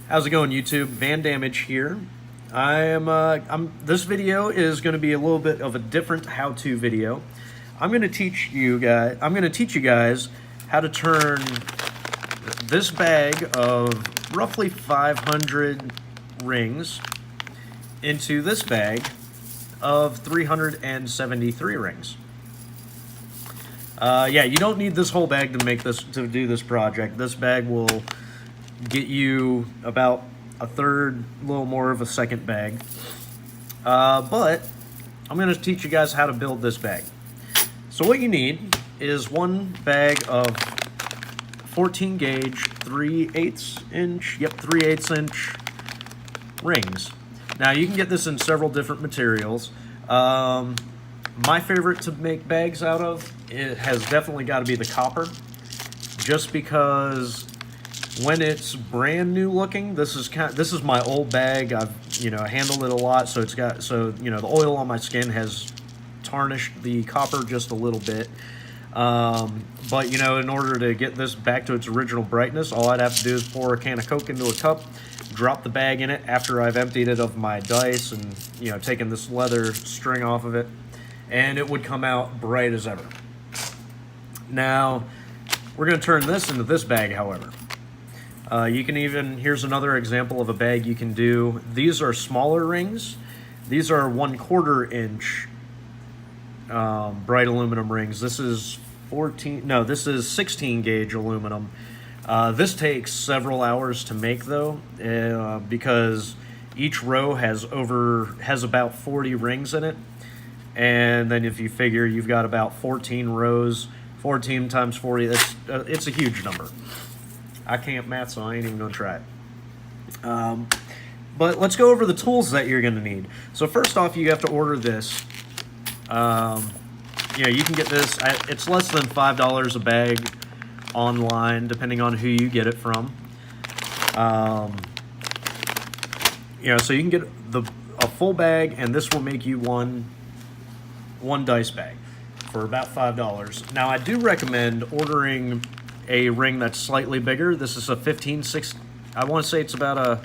How's it going, YouTube? Van Damage here. This video is going to be a little bit of a different how-to video. I'm going to teach you guys how to turn this bag of roughly 500 rings into this bag of 373 rings. Yeah, you don't need this whole bag to do this project. This bag will get you about a third, a little more of a second bag. But I'm going to teach you guys how to build this bag. So what you need is one bag of 14 gauge 3/8 inch, 3/8 inch rings. Now you can get this in several different materials. My favorite to make bags out of, it has definitely got to be the copper, just because when it's brand new looking, this is my old bag. I've handled it a lot, so the oil on my skin has tarnished the copper just a little bit. But in order to get this back to its original brightness, all I'd have to do is pour a can of Coke into a cup, drop the bag in it after I've emptied it of my dice and taken this leather string off of it, and it would come out bright as ever. Now we're going to turn this into this bag, however. Here's another example of a bag you can do. These are smaller rings. These are 1/4 inch bright aluminum rings. This is 16 gauge aluminum. This takes several hours to make though, because each row has about 40 rings in it. And then if you figure you've got about 14 rows, 14 times 40, it's a huge number. I can't math, so I ain't even gonna try it. But let's go over the tools that you're gonna need. So first off, you have to order this. You can get this. It's less than $5 a bag online, depending on who you get it from. So you can get a full bag, and this will make you one dice bag for about $5. Now, I do recommend ordering a ring that's slightly bigger. This is a 15/16. I want to say it's about a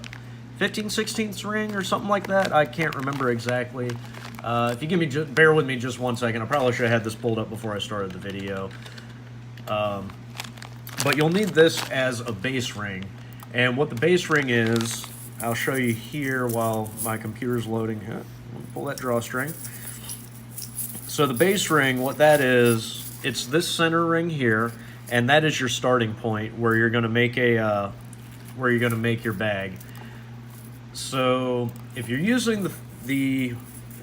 15/16 ring or something like that. I can't remember exactly. If you bear with me just 1 second. I probably should have had this pulled up before I started the video. But you'll need this as a base ring. And what the base ring is, I'll show you here while my computer's loading. Pull that drawstring. So the base ring, what that is, it's this center ring here, and that is your starting point where you're going to make your bag. So if you're using the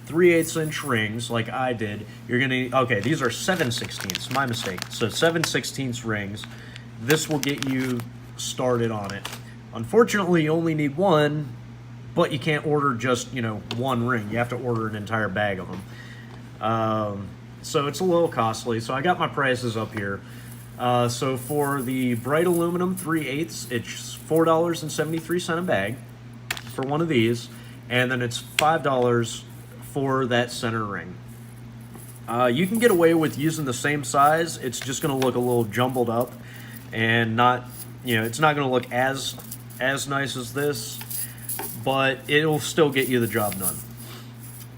3/8 inch rings like I did, you're going to, okay, these are 7/16, my mistake. So 7/16 rings. This will get you started on it. Unfortunately, you only need one, but you can't order just, one ring. You have to order an entire bag of them. So it's a little costly. So I got my prices up here. So for the bright aluminum 3/8, it's $4.73 a bag for one of these, and then it's $5 for that center ring. You can get away with using the same size. It's just going to look a little jumbled up, and it's not going to look as nice as this, but it'll still get you the job done.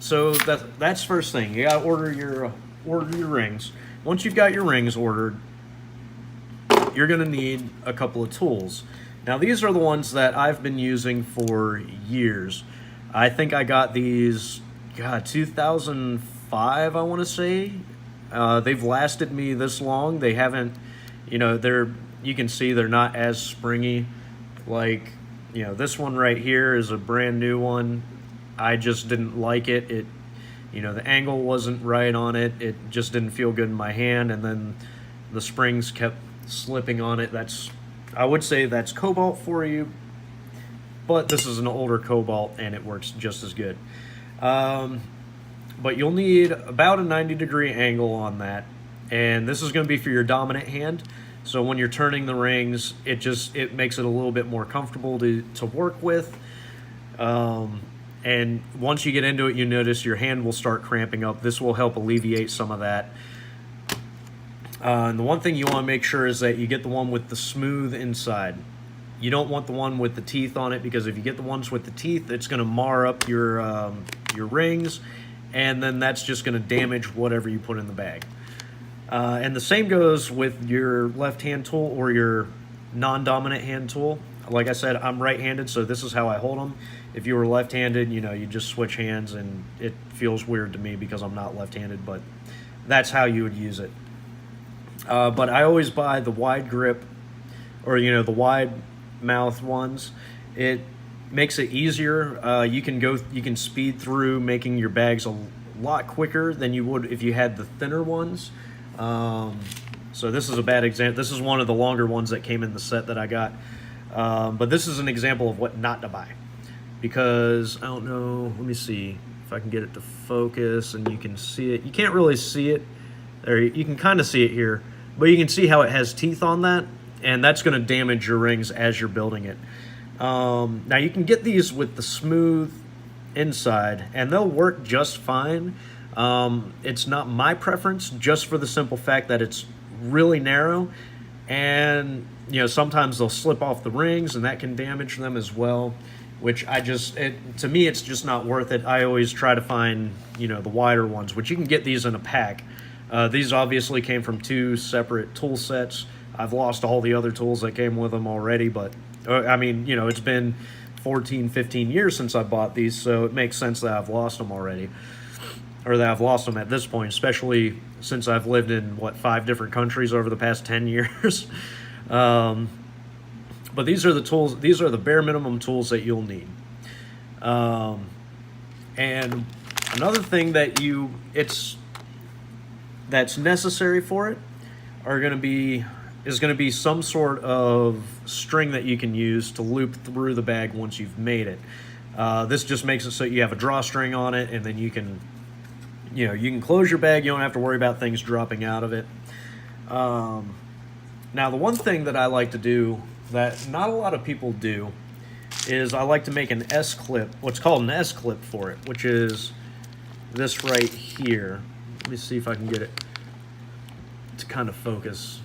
So that's first thing. You gotta order your rings. Once you've got your rings ordered, you're gonna need a couple of tools. Now these are the ones that I've been using for years. I think I got these, 2005, I want to say. They've lasted me this long. They haven't, you can see they're not as springy. Like, this one right here is a brand new one. I just didn't like it. The angle wasn't right on it. It just didn't feel good in my hand, and then the springs kept slipping on it. I would say that's cobalt for you, but this is an older cobalt, and it works just as good. But you'll need about a 90-degree angle on that, and this is going to be for your dominant hand. So when you're turning the rings, it makes it a little bit more comfortable to work with. And once you get into it, you notice your hand will start cramping up. This will help alleviate some of that. And the one thing you want to make sure is that you get the one with the smooth inside. You don't want the one with the teeth on it, because if you get the ones with the teeth, it's going to mar up your rings, and then that's just going to damage whatever you put in the bag. And the same goes with your left hand tool or your non-dominant hand tool. Like I said, I'm right-handed, so this is how I hold them. If you were left-handed, you know, you just switch hands, and it feels weird to me because I'm not left-handed, but that's how you would use it. But I always buy the wide grip, or, you know, the wide mouth ones. It makes it easier. You can speed through making your bags a lot quicker than you would if you had the thinner ones. So this is a bad example. This is one of the longer ones that came in the set that I got. But this is an example of what not to buy, because I don't know, let me see if I can get it to focus and you can see it. You can't really see it, or you can kind of see it here, but you can see how it has teeth on that, and that's going to damage your rings as you're building it. Now you can get these with the smooth inside, and they'll work just fine. It's not my preference, just for the simple fact that it's really narrow, and you know, sometimes they'll slip off the rings, and that can damage them as well, which to me, it's just not worth it. I always try to find, you know, the wider ones, which you can get these in a pack. These obviously came from 2 separate tool sets. I've lost all the other tools that came with them already, but I mean, you know, it's been 14, 15 years since I bought these, so it makes sense that I've lost them already, or that I've lost them at this point, especially since I've lived in, 5 different countries over the past 10 years. But these are the tools, these are the bare minimum tools that you'll need. And another thing that's necessary for it is going to be some sort of string that you can use to loop through the bag once you've made it. This just makes it so you have a drawstring on it, and then you can close your bag. You don't have to worry about things dropping out of it. Now, the one thing that I like to do that not a lot of people do is I like to make an S-clip, what's called an S-clip for it, which is this right here. Let me see if I can get it to kind of focus.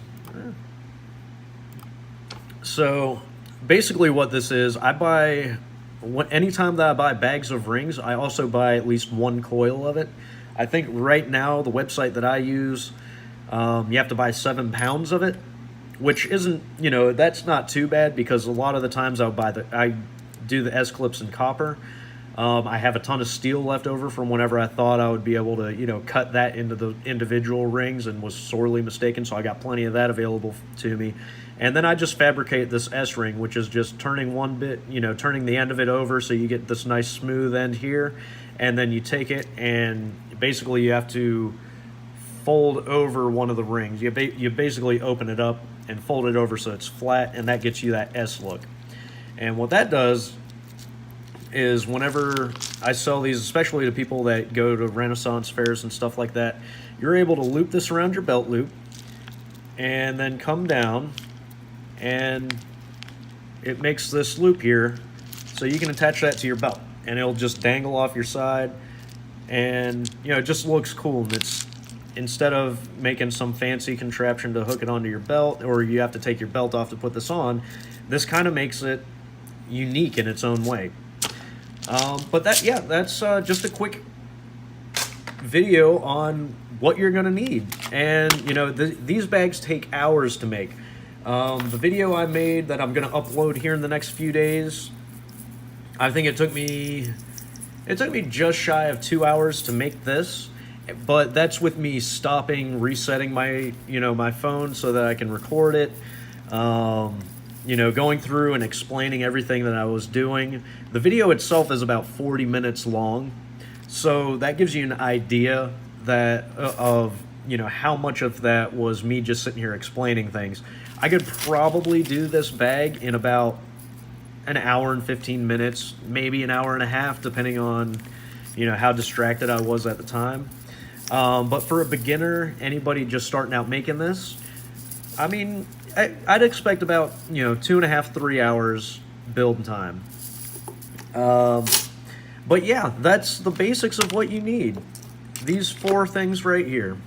So basically what this is, anytime that I buy bags of rings, I also buy at least 1 coil of it. I think right now the website that I use, you have to buy 7 pounds of it, which isn't, you know, that's not too bad, because a lot of the times I do the S-clips in copper. I have a ton of steel left over from whenever I thought I would be able to, you know, cut that into the individual rings, and was sorely mistaken, so I got plenty of that available to me. And then I just fabricate this S-ring, which is just turning turning the end of it over so you get this nice smooth end here, and then you take it and basically you have to fold over one of the rings. You basically open it up and fold it over so it's flat, and that gets you that S look. And what that does is, whenever I sell these, especially to people that go to Renaissance fairs and stuff like that, you're able to loop this around your belt loop and then come down, and it makes this loop here, so you can attach that to your belt, and it'll just dangle off your side, and you know, it just looks cool. And it's, instead of making some fancy contraption to hook it onto your belt, or you have to take your belt off to put this on, this kind of makes it unique in its own way. But that's just a quick video on what you're gonna need. And you know, these bags take hours to make. The video I made that I'm gonna upload here in the next few days, I think it took me just shy of 2 hours to make this. But that's with me stopping, resetting my phone so that I can record it. Going through and explaining everything that I was doing. The video itself is about 40 minutes long, so that gives you an idea of how much of that was me just sitting here explaining things. I could probably do this bag in about an hour and 15 minutes, maybe an hour and a half, depending on how distracted I was at the time. But for a beginner, anybody just starting out making this, I mean, I'd expect about 2.5 to 3 hours build time. But yeah, that's the basics of what you need. These 4 things right here.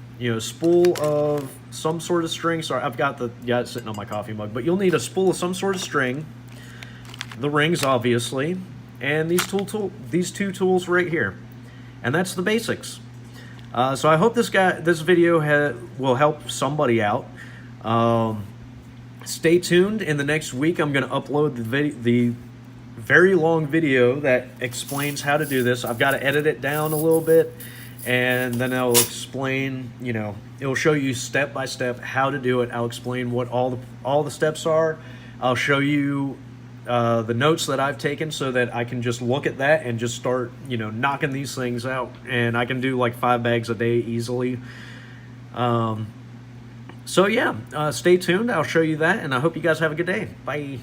Spool of some sort of string. Sorry, I've got it sitting on my coffee mug. But you'll need a spool of some sort of string. the rings, obviously, and these two tools right here. And that's the basics. So I hope this video will help somebody out. Stay tuned. In the next week, I'm going to upload the very long video that explains how to do this. I've got to edit it down a little bit, and then I'll explain, you know, it'll show you step by step how to do it. I'll explain what all the steps are. I'll show you the notes that I've taken so that I can just look at that and just start, you know, knocking these things out. And I can do like 5 bags a day easily. So yeah, stay tuned. I'll show you that, and I hope you guys have a good day. Bye.